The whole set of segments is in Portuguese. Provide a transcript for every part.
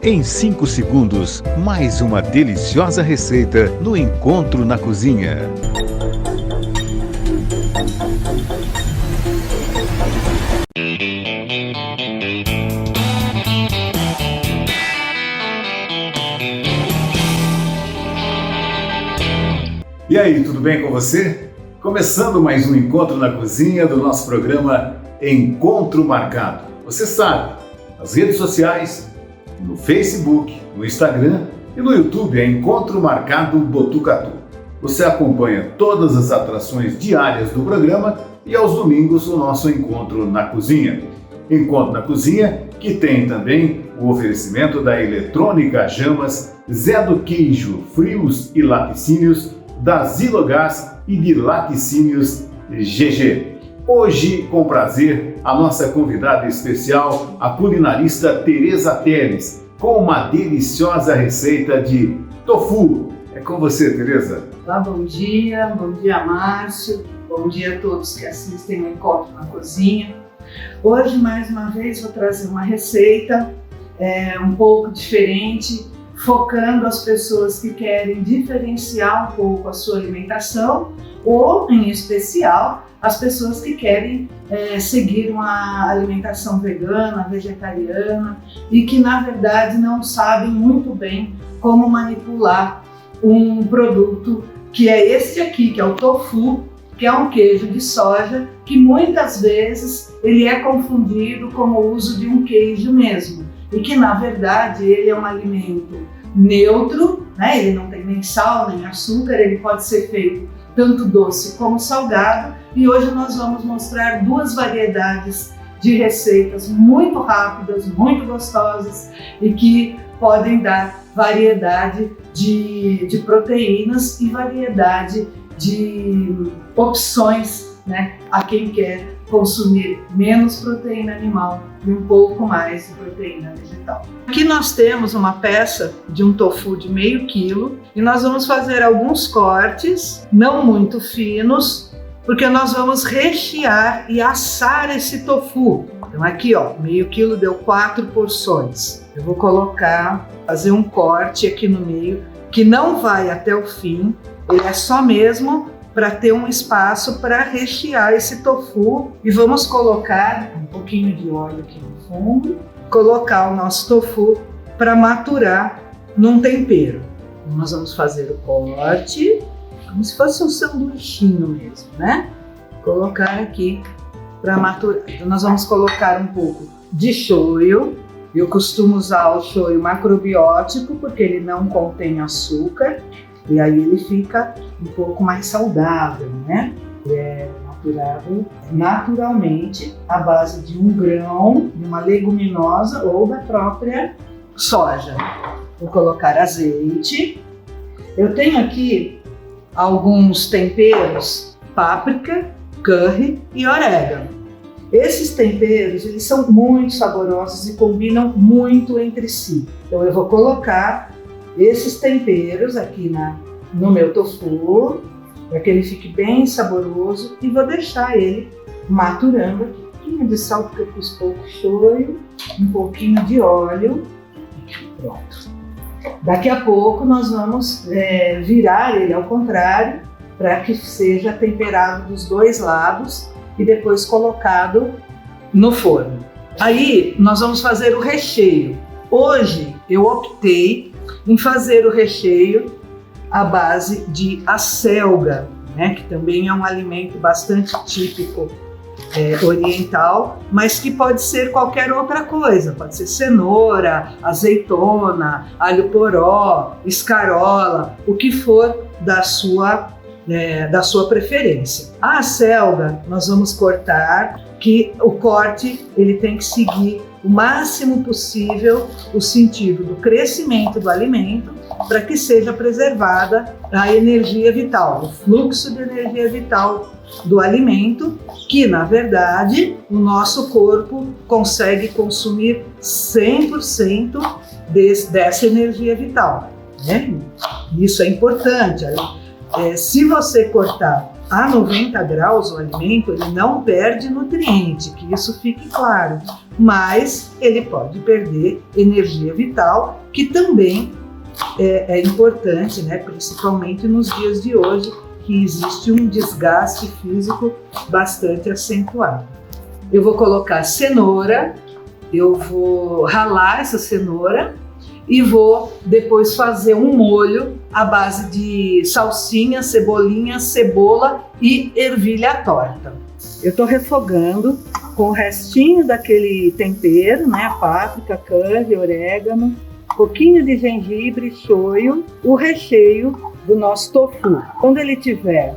Em 5 segundos, mais uma deliciosa receita no Encontro na Cozinha. E aí, tudo bem com você? Começando mais um Encontro na Cozinha do nosso programa Encontro Marcado. Você sabe, nas redes sociais, no Facebook, no Instagram e no YouTube é Encontro Marcado Botucatu. Você acompanha todas as atrações diárias do programa e aos domingos o nosso Encontro na Cozinha. Encontro na Cozinha, que tem também o oferecimento da Eletrônica Jamas, Zé do Queijo, Frios e Laticínios, da Zilogás e de Laticínios GG. Hoje, com prazer, a nossa convidada especial, a culinarista Tereza Teles, com uma deliciosa receita de tofu. É com você, Tereza. Olá, bom dia Márcio, bom dia a todos que assistem o Encontro na Cozinha. Hoje, mais uma vez, vou trazer uma receita um pouco diferente, focando as pessoas que querem diferenciar um pouco a sua alimentação ou, em especial, as pessoas que querem seguir uma alimentação vegana, vegetariana e que, na verdade, não sabem muito bem como manipular um produto que é este aqui, que é o tofu, que é um queijo de soja, que muitas vezes ele é confundido com o uso de um queijo mesmo, e que, na verdade, ele é um alimento neutro, né? Ele não tem nem sal, nem açúcar, ele pode ser feito tanto doce como salgado, e hoje nós vamos mostrar duas variedades de receitas muito rápidas, muito gostosas e que podem dar variedade de proteínas e variedade de opções, né, a quem quer consumir menos proteína animal e um pouco mais de proteína vegetal. Aqui nós temos uma peça de um tofu de meio quilo e nós vamos fazer alguns cortes, não muito finos, porque nós vamos rechear e assar esse tofu. Então aqui, ó, meio quilo deu 4 porções. Eu vou fazer um corte aqui no meio, que não vai até o fim, ele é só mesmo para ter um espaço para rechear esse tofu, e vamos colocar um pouquinho de óleo aqui no fundo, colocar o nosso tofu para maturar num tempero. Então, nós vamos fazer o corte, como se fosse um sanduichinho mesmo, né? Colocar aqui para maturar. Então nós vamos colocar um pouco de shoyu. Eu costumo usar o shoyu macrobiótico porque ele não contém açúcar. E aí ele fica um pouco mais saudável, né? É maturado naturalmente à base de um grão, de uma leguminosa ou da própria soja. Vou colocar azeite. Eu tenho aqui alguns temperos, páprica, curry e orégano. Esses temperos, eles são muito saborosos e combinam muito entre si. Então eu vou colocar esses temperos aqui no meu tofu, para que ele fique bem saboroso, e vou deixar ele maturando aqui. Um pouquinho de sal, porque eu pus pouco shoyu, um pouquinho de óleo, pronto. Daqui a pouco nós vamos virar ele ao contrário, para que seja temperado dos dois lados e depois colocado no forno. Aí nós vamos fazer o recheio. Hoje eu optei em fazer o recheio à base de acelga, né, que também é um alimento bastante típico oriental, mas que pode ser qualquer outra coisa, pode ser cenoura, azeitona, alho poró, escarola, o que for da sua preferência. A acelga nós vamos cortar, que o corte ele tem que seguir o máximo possível o sentido do crescimento do alimento, para que seja preservada a energia vital, o fluxo de energia vital do alimento, que na verdade o nosso corpo consegue consumir 100% dessa energia vital, né? Isso é importante. Se você cortar a 90 graus o alimento, ele não perde nutriente, que isso fique claro. mas ele pode perder energia vital, que também é importante, né? Principalmente nos dias de hoje, que existe um desgaste físico bastante acentuado. Eu vou colocar cenoura, eu vou ralar essa cenoura e vou depois fazer um molho à base de salsinha, cebolinha, cebola e ervilha torta. Eu estou refogando com o restinho daquele tempero, né? Páprica, curry, orégano, um pouquinho de gengibre, shoyu, o recheio do nosso tofu. Quando ele estiver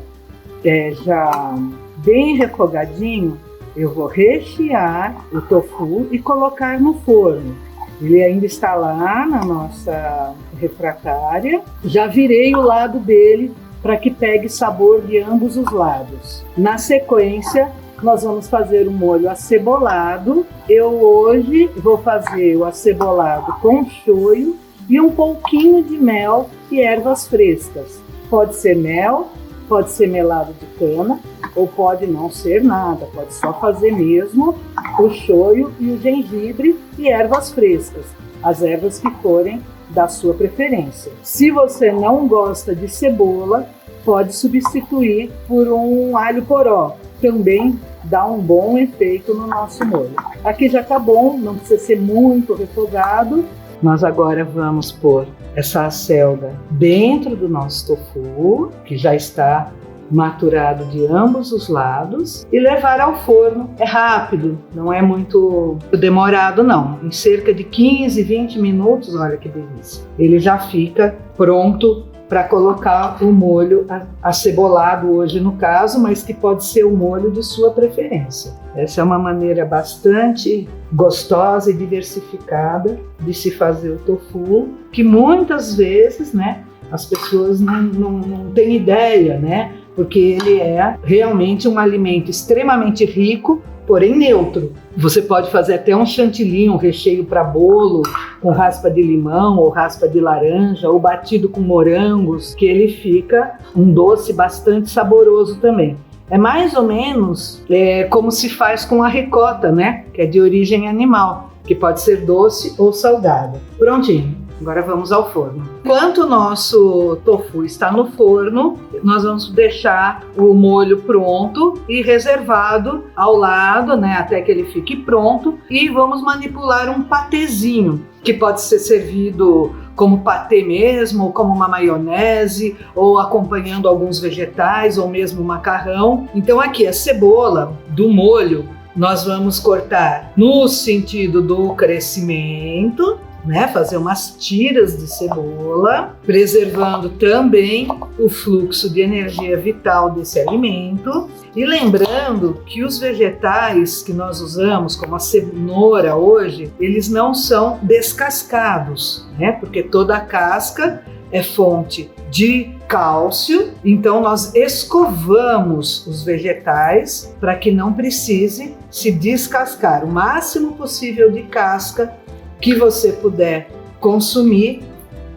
já bem refogadinho, eu vou rechear o tofu e colocar no forno. Ele ainda está lá na nossa refratária. Já virei o lado dele para que pegue sabor de ambos os lados. Na sequência, nós vamos fazer um molho acebolado. Eu hoje vou fazer o acebolado com shoyu e um pouquinho de mel e ervas frescas. Pode ser mel, pode ser melado de cana, ou pode não ser nada, pode só fazer mesmo o shoyu e o gengibre e ervas frescas, as ervas que forem da sua preferência. Se você não gosta de cebola, pode substituir por um alho poró, também dá um bom efeito no nosso molho. Aqui já está bom, não precisa ser muito refogado. Nós agora vamos pôr essa acelga dentro do nosso tofu, que já está maturado de ambos os lados, e levar ao forno. É rápido, não é muito demorado não. Em cerca de 15, 20 minutos, olha que delícia. Ele já fica pronto para colocar o molho acebolado hoje no caso, mas que pode ser o molho de sua preferência. Essa é uma maneira bastante gostosa e diversificada de se fazer o tofu, que muitas vezes, né, as pessoas não têm ideia, né? Porque ele é realmente um alimento extremamente rico, porém neutro. Você pode fazer até um chantilly, um recheio para bolo, com raspa de limão ou raspa de laranja, ou batido com morangos, que ele fica um doce bastante saboroso também. É mais ou menos como se faz com a ricota, né? Que é de origem animal, que pode ser doce ou salgada. Prontinho. Agora vamos ao forno. Enquanto o nosso tofu está no forno, nós vamos deixar o molho pronto e reservado ao lado, né, até que ele fique pronto, e vamos manipular um patezinho, que pode ser servido como patê mesmo, ou como uma maionese, ou acompanhando alguns vegetais, ou mesmo macarrão. Então aqui a cebola do molho nós vamos cortar no sentido do crescimento, né, fazer umas tiras de cebola, preservando também o fluxo de energia vital desse alimento. E lembrando que os vegetais que nós usamos, como a cenoura hoje, eles não são descascados, né, porque toda a casca é fonte de cálcio, então nós escovamos os vegetais para que não precise se descascar. O máximo possível de casca que você puder consumir,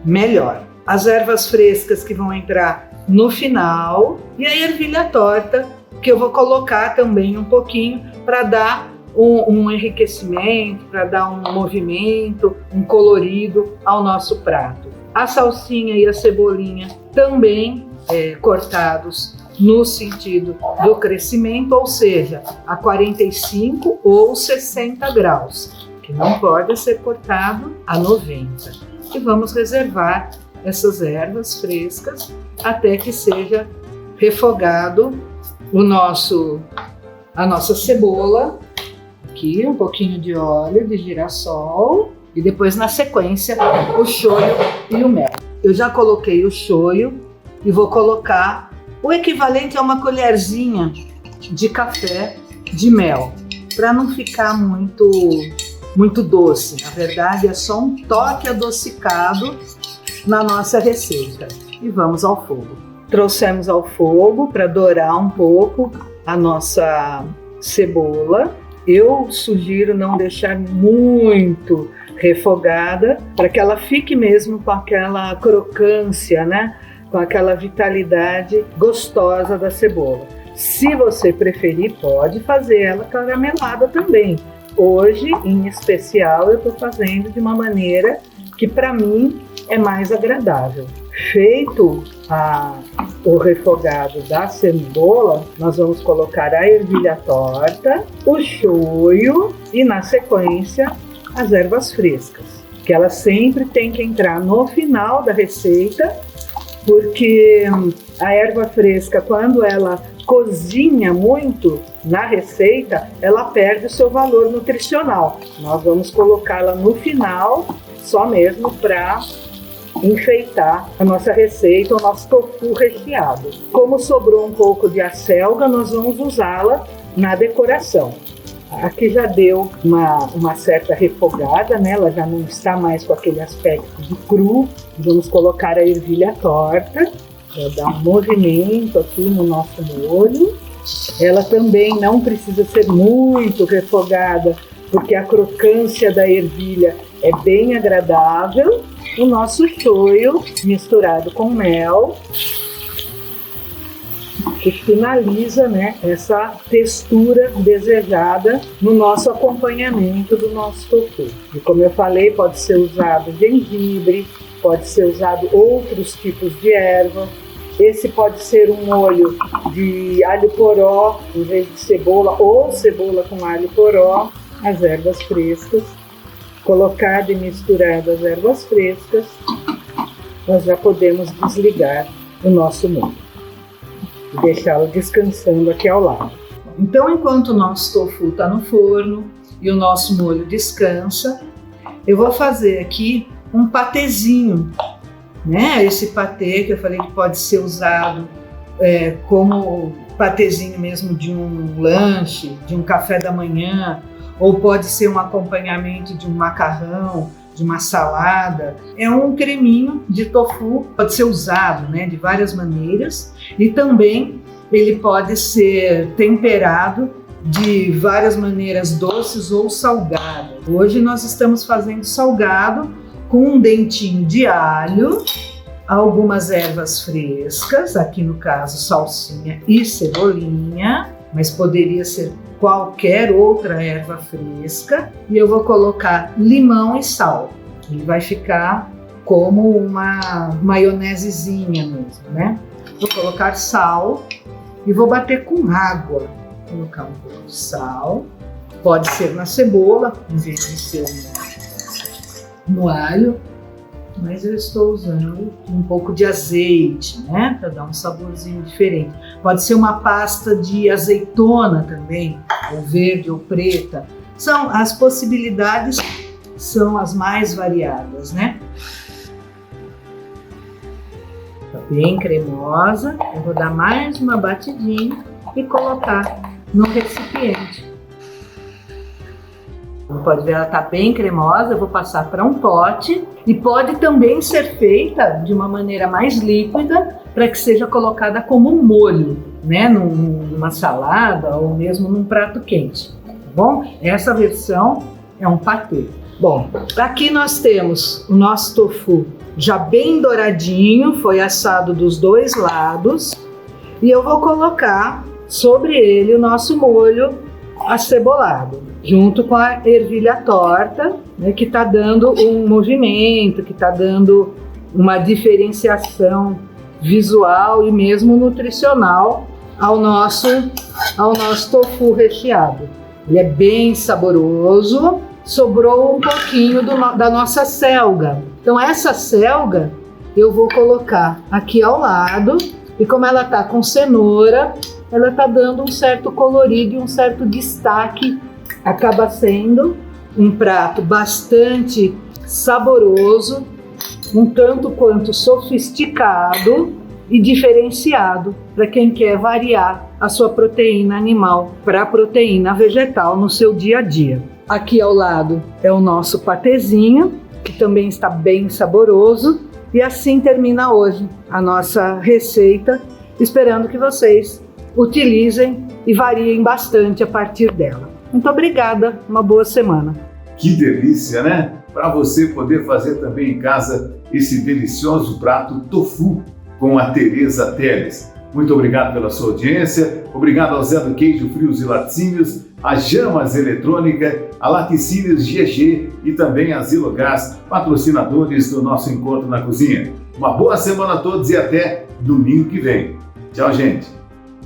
melhor. As ervas frescas que vão entrar no final e a ervilha torta, que eu vou colocar também um pouquinho para dar um enriquecimento, para dar um movimento, um colorido ao nosso prato. A salsinha e a cebolinha também cortados no sentido do crescimento, ou seja, a 45 ou 60 graus. Que não pode ser cortado a 90. E vamos reservar essas ervas frescas até que seja refogado a nossa cebola. Aqui um pouquinho de óleo de girassol e depois na sequência o shoyu e o mel. Eu já coloquei o shoyu e vou colocar o equivalente a uma colherzinha de café de mel, para não ficar muito doce. Na verdade, é só um toque adocicado na nossa receita. E vamos ao fogo. Trouxemos ao fogo para dourar um pouco a nossa cebola. Eu sugiro não deixar muito refogada, para que ela fique mesmo com aquela crocância, né? Com aquela vitalidade gostosa da cebola. Se você preferir, pode fazer ela caramelada também. Hoje, em especial, eu estou fazendo de uma maneira que para mim é mais agradável. Feito o refogado da cebola, nós vamos colocar a ervilha torta, o shoyu e, na sequência, as ervas frescas, que elas sempre têm que entrar no final da receita, porque a erva fresca, quando ela cozinha muito na receita, ela perde o seu valor nutricional. Nós vamos colocá-la no final, só mesmo para enfeitar a nossa receita, o nosso tofu recheado. Como sobrou um pouco de acelga, nós vamos usá-la na decoração. Aqui já deu uma certa refogada, né? Ela já não está mais com aquele aspecto de cru. Vamos colocar a ervilha torta, para dar um movimento aqui no nosso molho. Ela também não precisa ser muito refogada, porque a crocância da ervilha é bem agradável. O nosso shoyu misturado com mel, que finaliza, né, essa textura desejada no nosso acompanhamento do nosso tofu. E como eu falei, pode ser usado gengibre, pode ser usado outros tipos de erva. Esse pode ser um molho de alho poró em vez de cebola, ou cebola com alho poró, as ervas frescas. Colocado e misturado as ervas frescas, nós já podemos desligar o nosso molho e deixá-lo descansando aqui ao lado. Então, enquanto o nosso tofu está no forno e o nosso molho descansa, eu vou fazer aqui um patezinho, né? Esse patê que eu falei que pode ser usado como patezinho mesmo de um lanche, de um café da manhã, ou pode ser um acompanhamento de um macarrão, de uma salada. É um creminho de tofu, pode ser usado, né, de várias maneiras, e também ele pode ser temperado de várias maneiras, doces ou salgadas. Hoje nós estamos fazendo salgado com um dentinho de alho, algumas ervas frescas, aqui no caso salsinha e cebolinha, mas poderia ser qualquer outra erva fresca, e eu vou colocar limão e sal. Ele vai ficar como uma maionesezinha mesmo, né? Vou colocar sal e vou bater com água. Vou colocar um pouco de sal, pode ser na cebola, em vez de ser no alho, mas eu estou usando um pouco de azeite, né, para dar um saborzinho diferente. Pode ser uma pasta de azeitona também, ou verde ou preta. As possibilidades são as mais variadas, né? Tá bem cremosa. Eu vou dar mais uma batidinha e colocar no recipiente. Como pode ver, ela está bem cremosa. Eu vou passar para um pote, e pode também ser feita de uma maneira mais líquida, para que seja colocada como um molho, né, numa salada ou mesmo num prato quente, tá bom? Essa versão é um patê. Bom, aqui nós temos o nosso tofu já bem douradinho, foi assado dos dois lados, e eu vou colocar sobre ele o nosso molho acebolado, junto com a ervilha torta, né, que está dando um movimento, que está dando uma diferenciação visual e mesmo nutricional ao nosso tofu recheado. Ele é bem saboroso. Sobrou um pouquinho da nossa selga. Então essa selga eu vou colocar aqui ao lado, e como ela está com cenoura, ela está dando um certo colorido e um certo destaque. Acaba sendo um prato bastante saboroso, um tanto quanto sofisticado e diferenciado para quem quer variar a sua proteína animal para a proteína vegetal no seu dia a dia. Aqui ao lado é o nosso patezinho, que também está bem saboroso. E assim termina hoje a nossa receita, esperando que vocês utilizem e variem bastante a partir dela. Muito obrigada, uma boa semana. Que delícia, né? Para você poder fazer também em casa esse delicioso prato tofu com a Tereza Teles. Muito obrigado pela sua audiência, obrigado ao Zé do Queijo Frios e Laticínios, a Jamas Eletrônica a Laticínios GG e também a Zilogás, patrocinadores do nosso Encontro na Cozinha. Uma boa semana a todos e até domingo que vem. Tchau, gente!